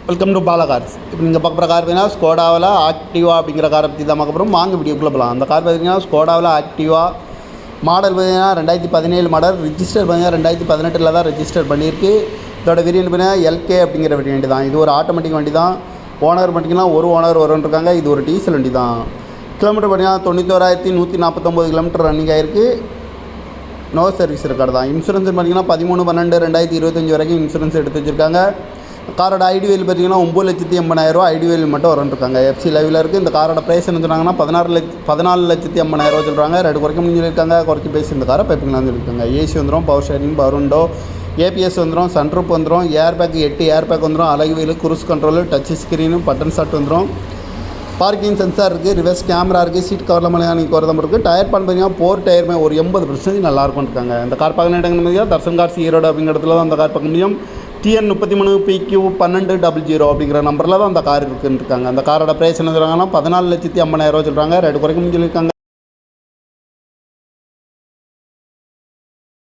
Welcome to Bala cars. இப்போ நீங்கள் பார்க்குற கார் பார்த்தீங்கன்னா ஸ்கோடாவில் ஆக்டிவா அப்படிங்கிற காரை பற்றி தான் பார்க்க போகிறோம். வாங்க வீடியோக்குள்ளே போகலாம். அந்த கார் பார்த்தீங்கன்னா ஸ்கோடாவில் ஆக்டிவா மாடல் பார்த்தீங்கன்னா 2017 மாடல், ரிஜிஸ்டர் பார்த்தீங்கன்னா 2018 தான் ரிஜிஸ்டர் பண்ணியிருக்கு. இதோட வேரியன்ட் பார்த்தீங்கன்னா எல்கே அப்படிங்கிற வேரியன்ட் தான். இது ஒரு ஆட்டோமேட்டிக் வண்டி தான். ஓனர் பார்த்தீங்கன்னா ஒரு ஓனர் வரும்ன்றிருக்காங்க. இது ஒரு டீசல் வண்டி தான். கிலோமீட்டர் பார்த்தீங்கன்னா 91,149 கிலோமீட்டர் ரன்னிங் ஆகிருக்கு. நோ சர்வீஸ் ரெக்கார்டு தான். இன்சூரன்ஸ் பார்த்தீங்கன்னா 13/12/2025 வரைக்கும் இன்சூரன்ஸ் எடுத்து வச்சுருக்காங்க. காரோட ஐடி வேல் பார்த்தீங்கன்னா 9,80,000 ஐடி வேல் மட்டும் வரும்ன்றிருக்காங்க. எஃப்சி லைவில் இருக்குது. இந்த காரோட ப்ரைஸ் என்ன சொன்னாங்கன்னா 14,80,000 சொல்கிறாங்க. ரெண்டு குறைக்க முடிஞ்சிருக்காங்க. குறைச்சி பேசி இந்த காரை பைப்பிங்லாம் சொல்லியிருக்காங்க. ஏசி வந்துடும், பவர் ஷேரிங், பவருண்டோ, ஏபிஎஸ் வந்துடும், சன்ரூப் வந்துடும், ஏர் பேக் 8 ஏர் பேக் வந்துடும், அழகு wheel, cruise control, touch screen, button start வந்துடும், பார்க்கிங் சென்சார் இருக்குது, ரிவர்ஸ் கேமரா இருக்குது, சீட் கவரில் மெக்கானிக் வரதும் இருக்குது. டயர் பண்ண பார்த்தீங்கன்னா 4 டயருமே ஒரு 80% நல்லா இருக்கும்னு இருக்காங்க. இந்த கார் பார்க்க இடங்கள் பார்த்தீங்கன்னா தர்சன் கார்ஸ் ஈரோடு அப்படிங்கிற இடத்துல தான் அந்த கார் பார்க்க முடியும். TN 33PQ1200 அப்படிங்கிற நம்பரில் தான் அந்த கார் இருக்குன்னு இருக்காங்க. அந்த காரோட ப்ரைஸ் என்ன சொல்கிறாங்கன்னா 14,80,000 சொல்கிறாங்க. ரெண்டு குறைக்க சொல்லியிருக்காங்க.